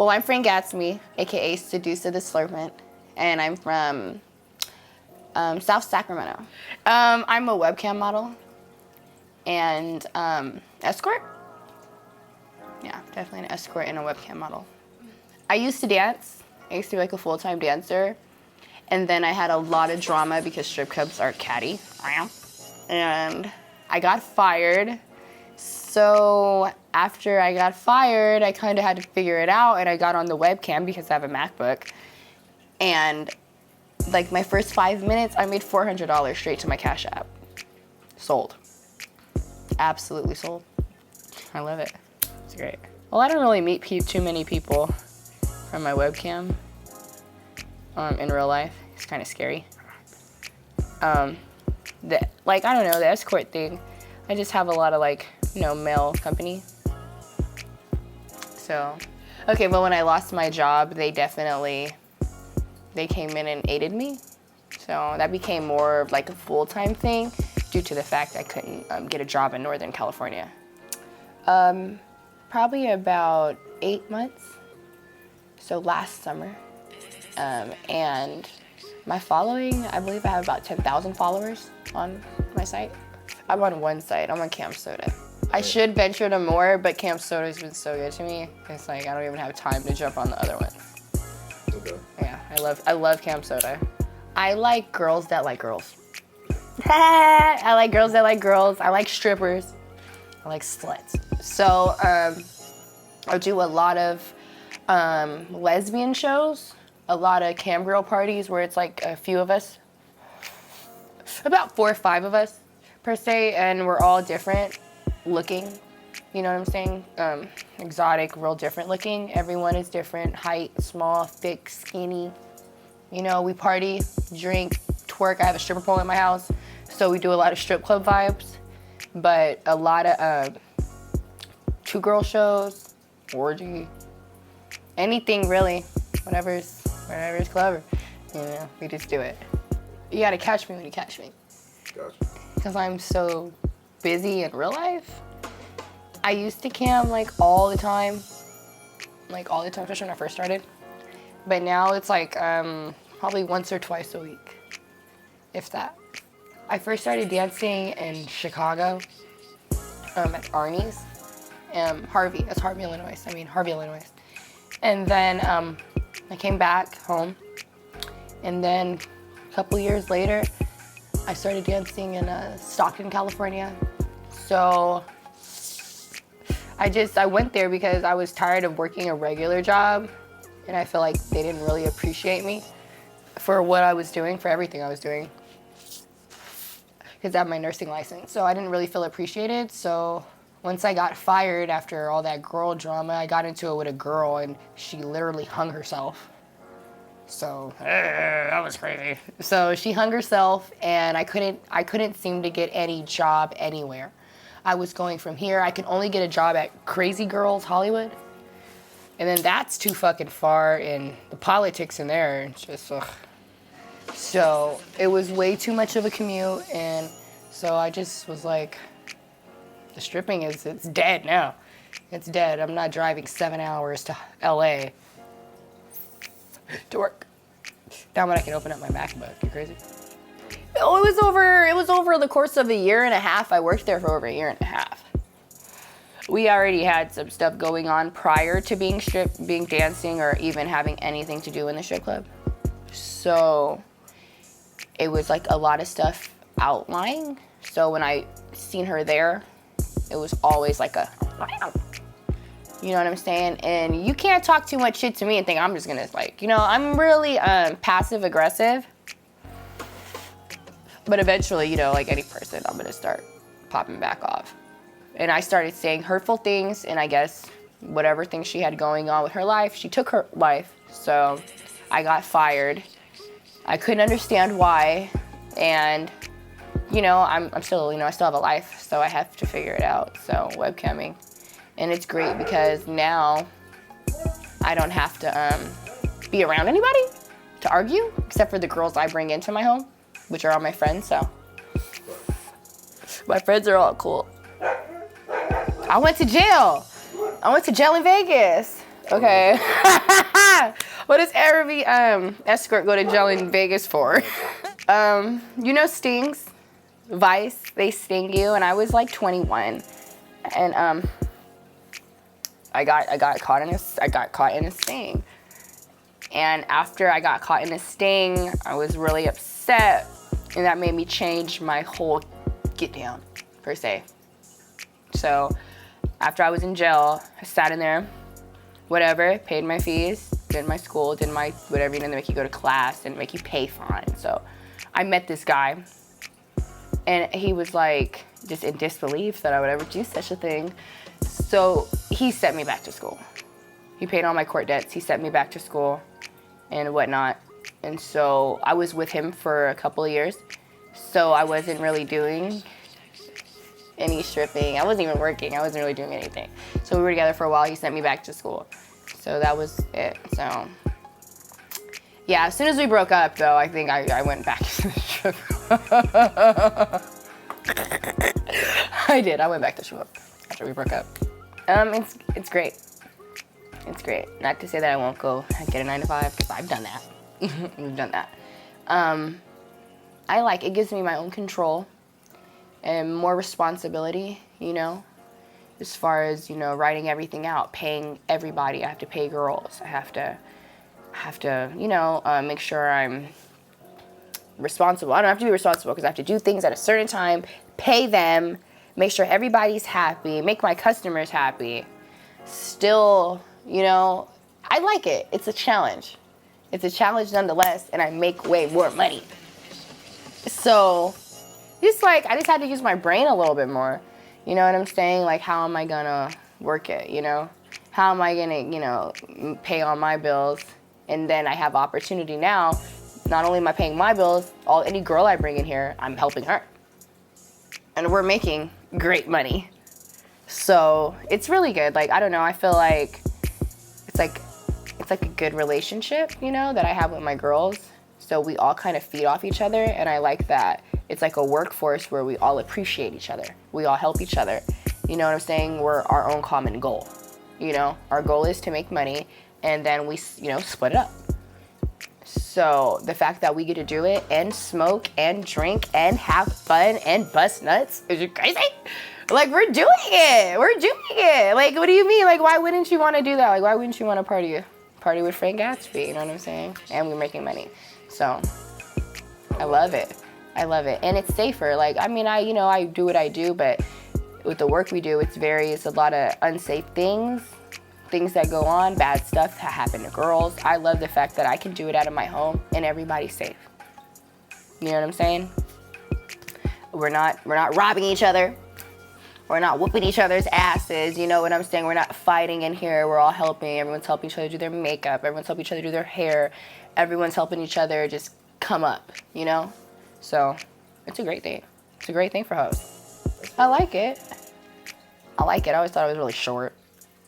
Well, I'm from Gatsby, aka Seducer the Slurpment, and I'm from South Sacramento. I'm a webcam model and escort. Yeah, definitely an escort and a webcam model. I used to dance. I used to be like a full-time dancer. And then I had a lot of drama because strip clubs are catty. And I got fired. So after I got fired, I kind of had to figure it out, and I got on the webcam because I have a MacBook. And like my first 5 minutes, I made $400 straight to my Cash App. Sold. Absolutely sold. I love it. It's great. Well, I don't really meet too many people from my webcam in real life. It's kind of scary. I don't know, the escort thing, I just have a lot of male company. So, okay, but when I lost my job, they came in and aided me. So that became more of like a full-time thing due to the fact I couldn't get a job in Northern California. Probably about 8 months. So last summer. And my following, I believe I have about 10,000 followers on my site. I'm on one site, I'm on Camsoda. I should venture to more, but Camsoda has been so good to me. It's like I don't even have time to jump on the other ones. Okay. Yeah, I love Camsoda. I like girls that like girls. I like girls that like girls. I like strippers. I like sluts. So I do a lot of lesbian shows, a lot of cam girl parties where it's like a few of us, about 4 or 5 of us per se, and we're all different looking. You know what I'm saying? Exotic, real different looking. Everyone is different. Height, small, thick, skinny. You know, we party, drink, twerk. I have a stripper pole in my house, so we do a lot of strip club vibes. But a lot of 2-girl shows, orgy, anything really, whatever's clever. You know, we just do it. You gotta catch me when you catch me. Gotcha. Because I'm so busy in real life. I used to cam all the time, especially when I first started. But now it's probably once or twice a week, if that. I first started dancing in Chicago, at Arnie's, Harvey, Illinois. And then I came back home, and then a couple years later, I started dancing in Stockton, California. So I went there because I was tired of working a regular job, and I feel like they didn't really appreciate me for what I was doing, for everything I was doing, because I have my nursing license. So I didn't really feel appreciated. So once I got fired after all that girl drama, I got into it with a girl, and she literally hung herself. So that was crazy. So she hung herself, and I couldn't seem to get any job anywhere. I was going from here, I could only get a job at Crazy Girls Hollywood. And then that's too fucking far, and the politics in there, it's just, ugh. So it was way too much of a commute, and so I just was like, the stripping it's dead now. It's dead. I'm not driving 7 hours to LA to work. Now when I can open up my MacBook, you crazy? Oh, it was over the course of a year and a half. I worked there for over a year and a half. We already had some stuff going on prior to being dancing or even having anything to do in the strip club. So it was like a lot of stuff outlying. So when I seen her there, it was always like a, you know what I'm saying? And you can't talk too much shit to me and think I'm just gonna I'm really passive aggressive. But eventually, like any person, I'm gonna start popping back off. And I started saying hurtful things, and I guess whatever things she had going on with her life, she took her life. So I got fired. I couldn't understand why. And, I'm still, I still have a life, so I have to figure it out. So webcamming. And it's great because now I don't have to be around anybody to argue, except for the girls I bring into my home, which are all my friends, so. My friends are all cool. I went to jail in Vegas. Okay. What does every escort go to jail in Vegas for? You know stings? Vice, they sting you, and I was like 21, and I got caught in a sting. And after I got caught in a sting, I was really upset, and that made me change my whole get down, per se. So after I was in jail, I sat in there, whatever, paid my fees, did my school, did my whatever, you know, they make you go to class and make you pay fines. So I met this guy, and he was like just in disbelief that I would ever do such a thing. So he sent me back to school. He paid all my court debts. He sent me back to school and whatnot. And so I was with him for a couple of years. So I wasn't really doing any stripping. I wasn't even working. I wasn't really doing anything. So we were together for a while. He sent me back to school. So that was it. So yeah, as soon as we broke up though, I think I went back to the strip. I did. I went back to strip after we broke up. It's great. It's great. Not to say that I won't go get a 9 to 5, because I've done that. We've done that. I like it. Gives me my own control and more responsibility, you know, as far as, you know, writing everything out, paying everybody. I have to pay girls. I have to, you know, make sure I'm responsible. I don't have to be responsible because I have to do things at a certain time, pay them, make sure everybody's happy, make my customers happy. Still, you know, I like it. It's a challenge. It's a challenge nonetheless, and I make way more money. So, I just had to use my brain a little bit more. You know what I'm saying? Like, how am I gonna work it, you know? How am I gonna, you know, pay all my bills? And then I have opportunity now. Not only am I paying my bills, any girl I bring in here, I'm helping her. And we're making great money. So it's really good. Like, I don't know, I feel like it's like a good relationship, you know, that I have with my girls. So we all kind of feed off each other, and I like that. It's like a workforce where we all appreciate each other. We all help each other. You know what I'm saying? We're our own common goal. You know, our goal is to make money, and then we, you know, split it up. So the fact that we get to do it and smoke and drink and have fun and bust nuts, is you crazy? Like, we're doing it. We're doing it. Like, what do you mean? Like, why wouldn't you want to do that? Like, why wouldn't you want to party with Frank Gatsby? You know what I'm saying? And we're making money. So I love it. I love it. And it's safer. Like, I mean, I do what I do, but with the work we do, it's a lot of unsafe things that go on, bad stuff that happen to girls. I love the fact that I can do it out of my home and everybody's safe. You know what I'm saying? We're not robbing each other. We're not whooping each other's asses. You know what I'm saying? We're not fighting in here. We're all helping. Everyone's helping each other do their makeup. Everyone's helping each other do their hair. Everyone's helping each other just come up, you know? So it's a great thing. It's a great thing for hoes. I like it. I always thought I was really short.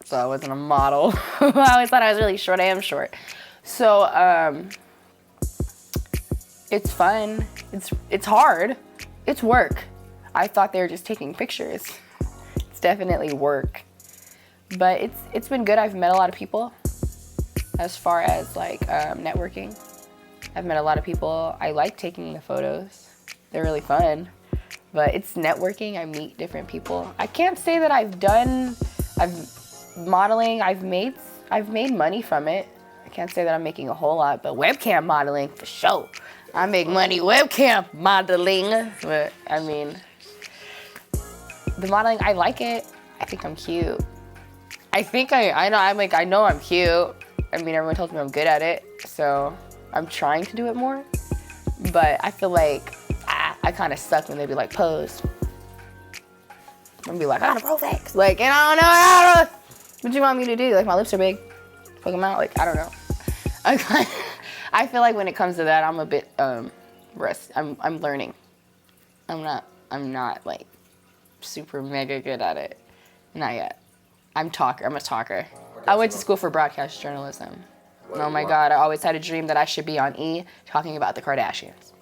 So I wasn't a model. I always thought I was really short. I am short. So it's fun. It's hard. It's work. I thought they were just taking pictures. It's definitely work. But it's been good. I've met a lot of people as far as like networking. I've met a lot of people. I like taking the photos. They're really fun. But it's networking. I meet different people. I can't say that modeling, I've made money from it. I can't say that I'm making a whole lot, but webcam modeling, for sure. I make money webcam modeling. But I mean, the modeling, I like it. I think I'm cute. I know I'm cute. I mean, everyone tells me I'm good at it, so I'm trying to do it more. But I feel like I kind of suck when they be like, pose. I'm gonna be like, I got a pro fix. Like, and I don't know. What do you want me to do? Like, my lips are big. Fuck them out. Like, I don't know. I feel like when it comes to that, I'm a bit rusty. I'm learning. I'm not like super mega good at it. Not yet. I'm a talker. I went to school for broadcast journalism. Oh my God, I always had a dream that I should be on E! Talking about the Kardashians.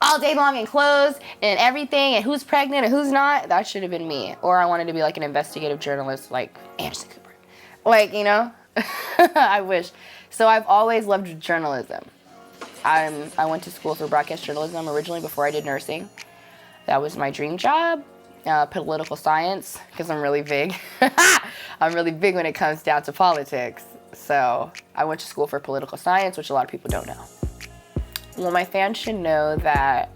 All day long in clothes and everything, and who's pregnant and who's not. That should have been me. Or I wanted to be like an investigative journalist like Anderson Cooper. Like, you know, I wish. So I've always loved journalism. I went to school for broadcast journalism originally before I did nursing. That was my dream job. Political science, because I'm really big. I'm really big when it comes down to politics. So I went to school for political science, which a lot of people don't know. Well, my fans should know that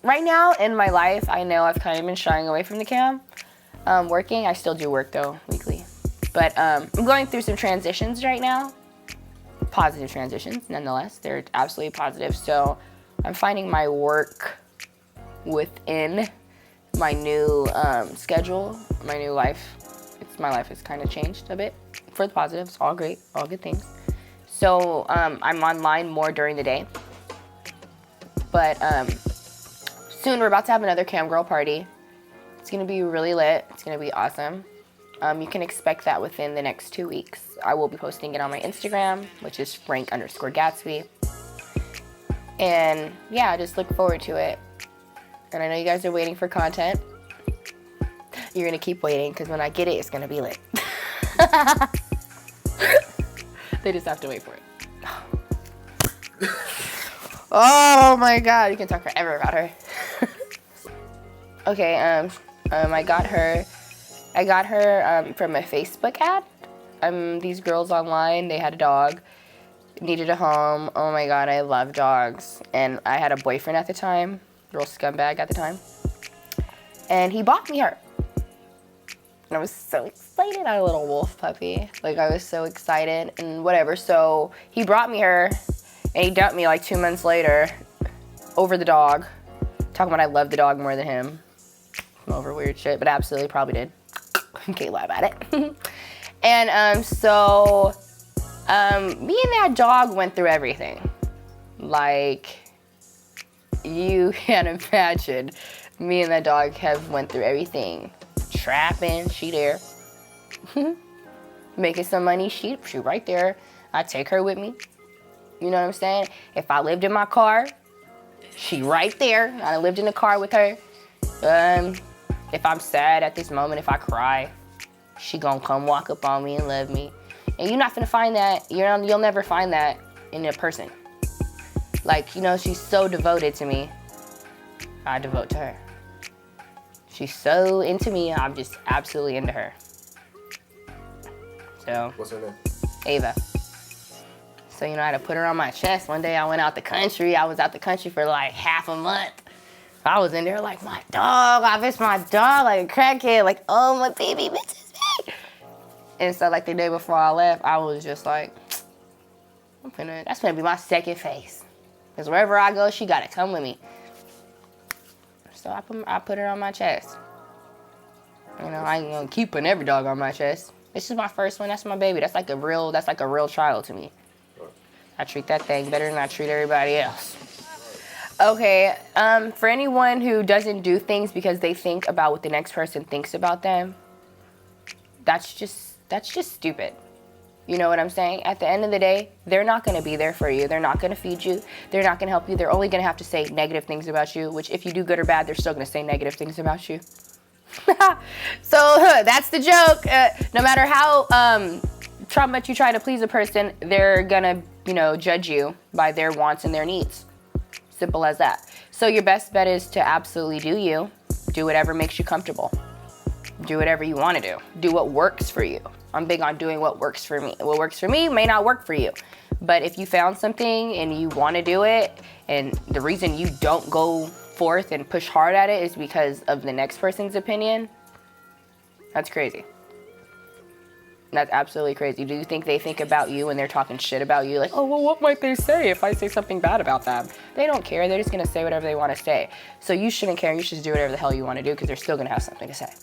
right now in my life, I know I've kind of been shying away from the cam. Working, I still do work though, weekly. But I'm going through some transitions right now. Positive transitions, nonetheless. They're absolutely positive. So I'm finding my work within my new schedule, my new life. My life has kind of changed a bit for the positive. It's all great, all good things. So I'm online more during the day. But soon we're about to have another Cam Girl party. It's gonna be really lit. It's gonna be awesome. You can expect that within the next 2 weeks. I will be posting it on my Instagram, which is Frank_Gatsby. And yeah, just look forward to it. And I know you guys are waiting for content. You're gonna keep waiting, because when I get it, it's gonna be lit. They just have to wait for it. Oh my God, you can talk forever about her. Okay, I got her from a Facebook ad. These girls online, they had a dog, needed a home. Oh my God, I love dogs. And I had a boyfriend at the time, real scumbag at the time. And he bought me her. And I was so excited. I had a little wolf puppy. Like, I was so excited and whatever. So he brought me her and he dumped me like 2 months later over the dog. Talking about I love the dog more than him. Over weird shit, but absolutely probably did. Can't lie about it. And so me and that dog went through everything. Like, you can't imagine. Me and that dog have went through everything. Trapping, she there. Making some money, she right there. I take her with me. You know what I'm saying? If I lived in my car, she right there. I lived in the car with her. If I'm sad at this moment, if I cry, she gonna come walk up on me and love me. And you're not gonna find that, you'll never find that in a person. Like, you know, she's so devoted to me. I devote to her. She's so into me, I'm just absolutely into her. So. What's her name? Ava. So, you know, I had to put her on my chest. One day I went out the country. I was out the country for like half a month. I was in there like, my dog, I miss my dog, like a crackhead, like, oh, my baby misses me. And so like the day before I left, I was just like, that's gonna be my second face. Because wherever I go, she gotta come with me. So I put her on my chest. You know, I ain't gonna keep putting every dog on my chest. This is my first one, that's my baby. That's like a real child to me. I treat that thing better than I treat everybody else. Okay, for anyone who doesn't do things because they think about what the next person thinks about them, that's just stupid. You know what I'm saying? At the end of the day, they're not going to be there for you. They're not going to feed you. They're not going to help you. They're only going to have to say negative things about you, which if you do good or bad, they're still going to say negative things about you. So that's the joke. No matter how much you try to please a person, they're going to, you know, judge you by their wants and their needs. Simple as that. So your best bet is to absolutely do you. Do whatever makes you comfortable. Do whatever you want to do. Do what works for you. I'm big on doing what works for me. What works for me may not work for you. But if you found something and you want to do it, and the reason you don't go forth and push hard at it is because of the next person's opinion, that's crazy. That's absolutely crazy. Do you think they think about you when they're talking shit about you? Like, oh, well, what might they say if I say something bad about them? They don't care. They're just going to say whatever they want to say. So you shouldn't care. You should do whatever the hell you want to do because they're still going to have something to say.